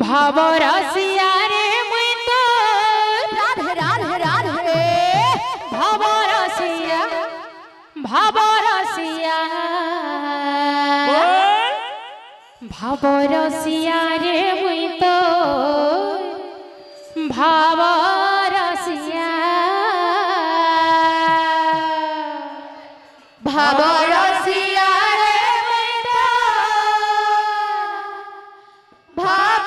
भाव रसिया रे मुई तो राधे राधे राधे भाव रसिया भाव रसिया रे मुई तो भाव रसिया भाव रसिया रे मुई तो भाव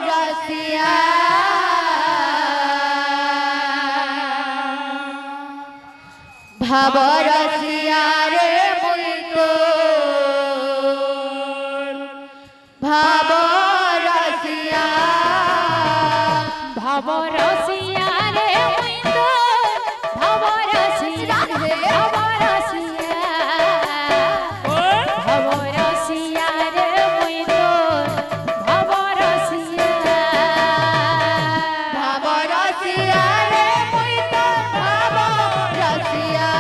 रसिया भाव रसिया रे मुई तो भाव रसिया भाव रसिया रे मुई तो भाव रसिया भाव रसिया भाव रसिया रे मुई तो भाव रसिया भाव रसिया रे मुई तो भाव रसिया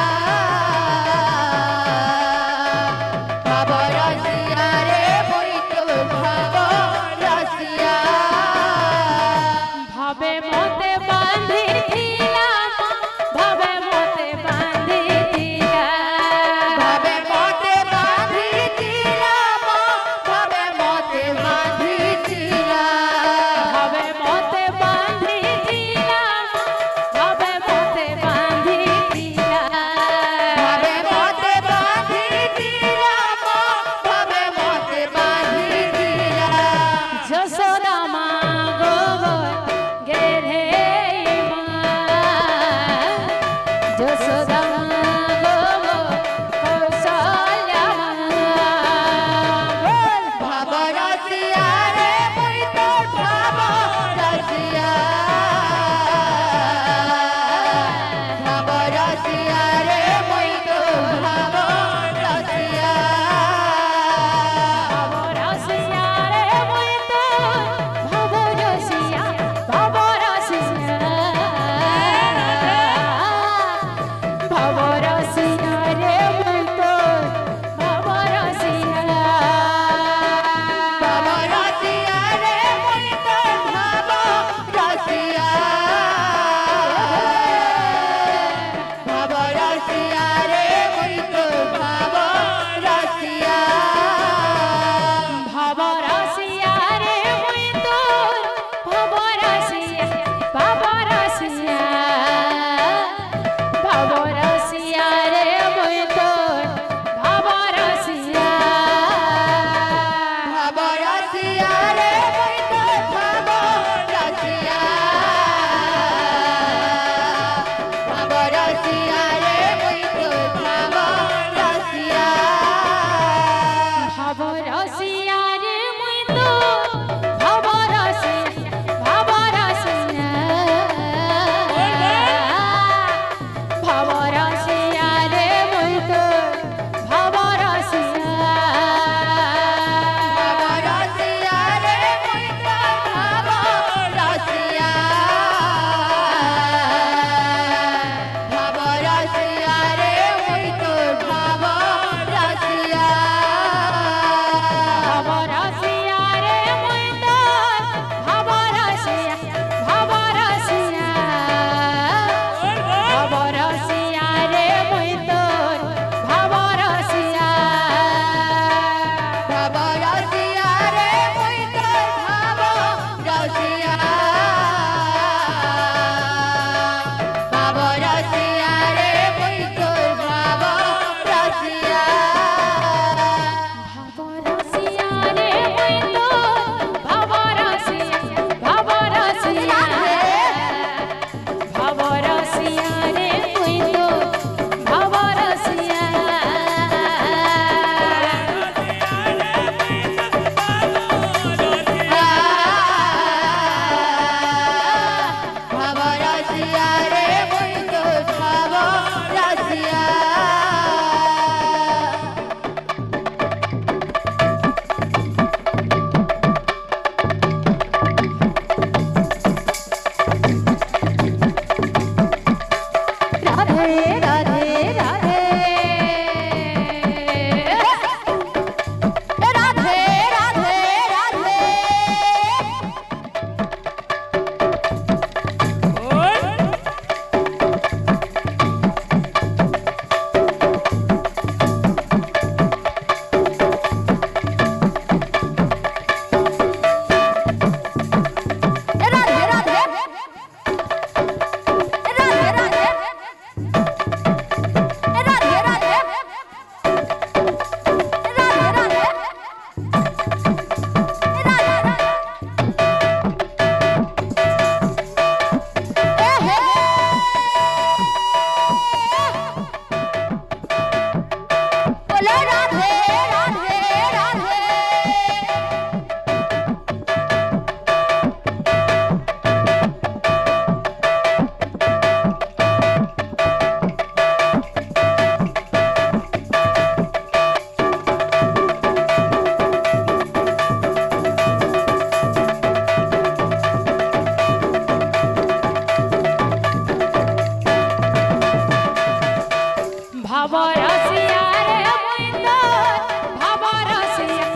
ভাবরসিয়া রে মুই তোর ভাবরসিয়া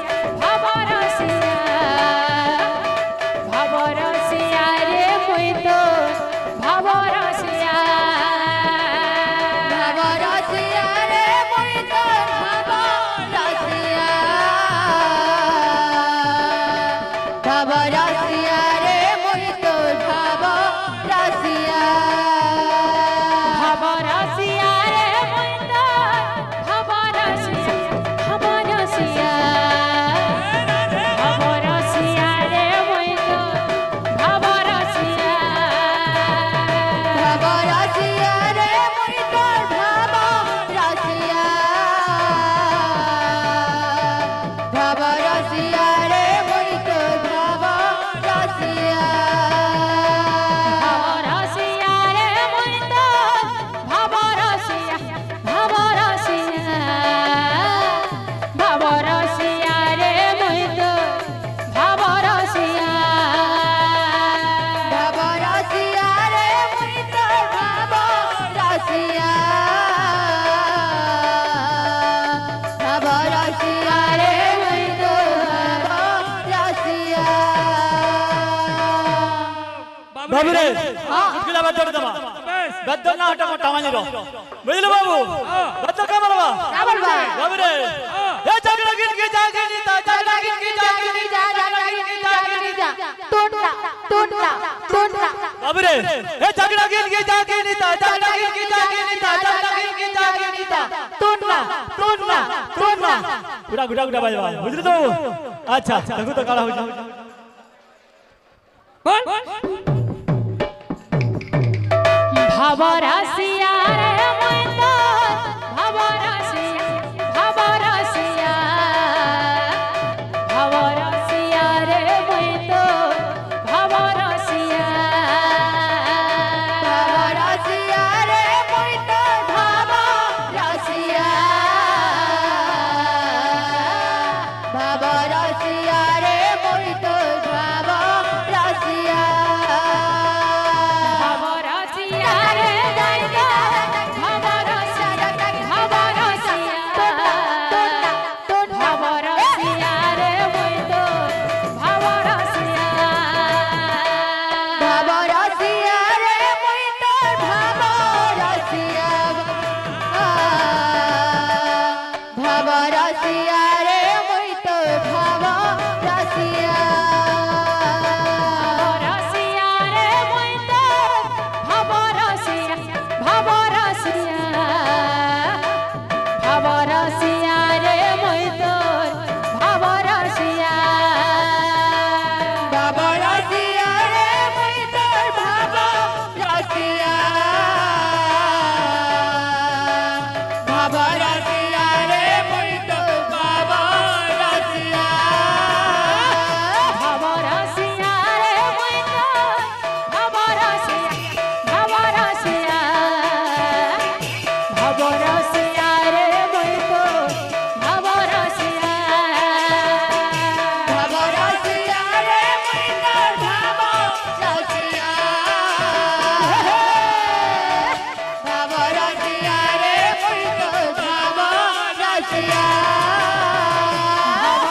ভাবরসিয়া ভাবরসিয়া রে মুই তোর ভাবরসিয়া ভাবরসিয়া রে মুই তোর ভাবরসিয়া ভাবরসিয়া রে মুই তোর ভাবরসিয়া ভাবরসিয়া রে মুই তোর ভাবরসিয়া ভাবরসিয়া ভাবরসিয়া রে মুই তোর ভাবরসিয়া ভাবরসিয়া রে মুই তোর ভাবরসিয়া ভাবরসিয়া রে মুই তোর ভাবরসিয়া ভাবরসিয়া রে মুই তোর ভাবরসিয়া ভাবরসিয়া ভাবরসিয়া রে মুই তোর ভাবরসিয়া ভাবরসিয়া রে মুই তোর ভাবরসিয়া ভাবরসিয়া রে মুই তোর ভাবরসিয়া बाबू रे चुटकिला बद्दल दमा बद्दल ना हटा मोटा मानी रो बुझलो बाबू बद्दल का बोलबा क्या बोलबा बाबू रे ए झगड़ा गिन के जागे नीता झगड़ा गिन के जागे नीता झगड़ा गिन के जागे नीता टूटना टूटना टूटना बाबू रे ए झगड़ा गिन के जागे नीता झगड़ा गिन के जागे नीता झगड़ा गिन के जागे नीता टूटना टूटना टूटना गुडा गुडा गुडा बाजवा बुझलो तो अच्छा देखो तो काला हो जा ভাবরসিয়া রে মুই তোর ভাবরসিয়া ভাবরসিয়া ভাবরসিয়া রে মুই তোর ভাবরসিয়া ভাবরসিয়া রে মুই তোর ভাবরসিয়া ভাবরসিয়া রে মুই তোর ভাবরসিয়া ভাবরসিয়া রে দাইদা ভাবরসিয়া ভাবরসিয়া ভাবরসিয়া রে মুই তোর ভাবরসিয়া ভাবরসিয়া রে মুই তোর ভাবরসিয়া ভাবরসিয়া রে মুই তোর ভাবরসিয়া ভাবরসিয়া রে মুই তোর ভাবরসিয়া ভাবরসিয়া ভাবরসিয়া রে মুই তোর ভাবরসিয়া ভাবরসিয়া রে মুই তোর ভাবরসিয়া ভাবরসিয়া রে মুই তোর ভাবরসিয়া ভাবরসিয়া রে মুই তোর ভাবরসিয়া ভাবরসিয়া ভাবরসিয়া রে মুই তোর ভাবরসিয়া ভাবরসিয়া রে মুই তোর ভাবরসিয়া ভাবরসিয়া রে মুই তোর ভাবরসিয়া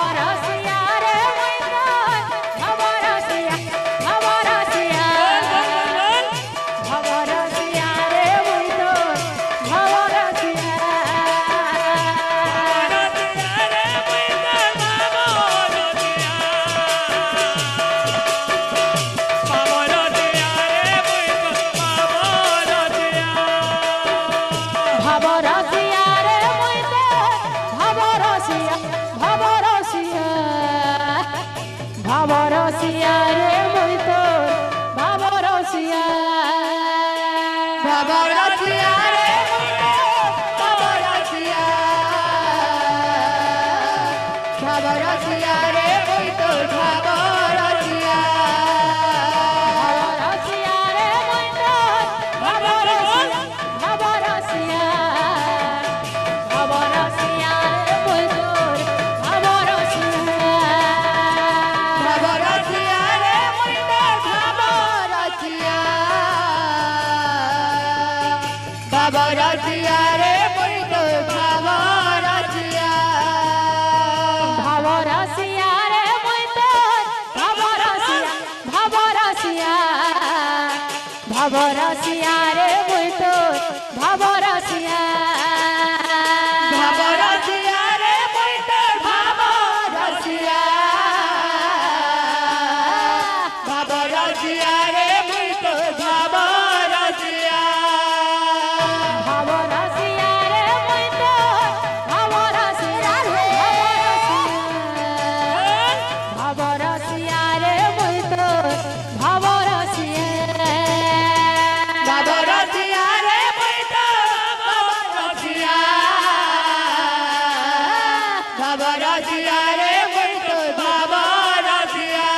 ভাবরসিয়া রে মুই তোর ভাবরসিয়া ভাবরসিয়া ভাবরসিয়া রে মুই তোর ভাবরসিয়া ভাবরসিয়া রে মুই তোর ভাবরসিয়া ভাবরসিয়া ভাবরসিয়া রে মুই তোর ভাবরসিয়া ভাবরসিয়া রে মুই তোর ভাবরসিয়া ভাবরসিয়া রে মুই তোর ভাবরসিয়া ভাবরসিয়া রে মুই তোর ভাবরসিয়া ভাবরসিয়া ভাবরসিয়া রে মুই তোর ভাবরসিয়া ভাবরসিয়া রে মুই তোর ভাবরসিয়া ভাবরসিয়া রে মুই তোর ভাবরসিয়া রে মুই তো ভাবরসিয়া ভাবরসিয়া রে মুই তো ভাবরসিয়া ভাবরসিয়া রে মুই তো ভাবরসিয়া ভাবরসিয়া রে মুই তো ভাবরসিয়া রে ভাবরসিয়া রে মুই তো ভাবরসিয়া ভাবরসিয়া রে মুই তো ভাবরসিয়া ভাবরসিয়া রে মুই তো ভাবরসিয়া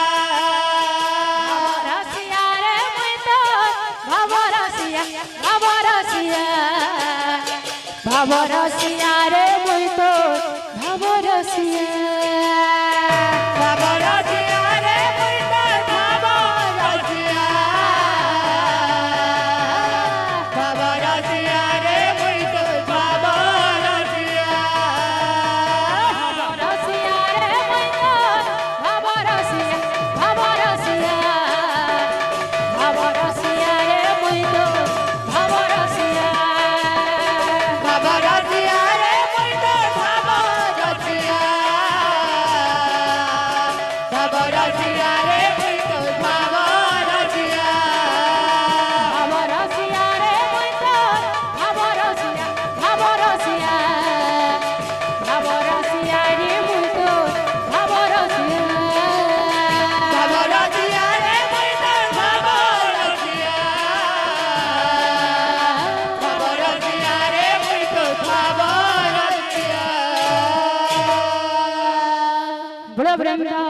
ভাবরসিয়া রে মুই তো ভাবরসিয়া ভাবরসিয়া ভাবরসিয়া রে মুই তো ভাবরসিয়া ভাবরসিয়া রে মুই তো ভাবরসিয়া ভাবরসিয়া রে মুই তো ভাবরসিয়া ভাবরসিয়া রে মুই তো ভাবরসিয়া ভাবরসিয়া ভাবরসিয়া রে মুই তো ভাবরসিয়া ভাবরসিয়া রে মুই তো ভাবরসিয়া ভাবরসিয়া রে মুই তো ভাবরসিয়া ভাবরসিয়া রে মুই তো ভাবরসিয়া ভাবরসিয়া ভাবরসিয়া রে মুই তো ভাবরসিয়া ভাবরসিয়া রে মুই তো ভাবরসিয়া ভাবরসিয়া রে মুই তো ভাবরসিয়া বড় ব্রহ্মা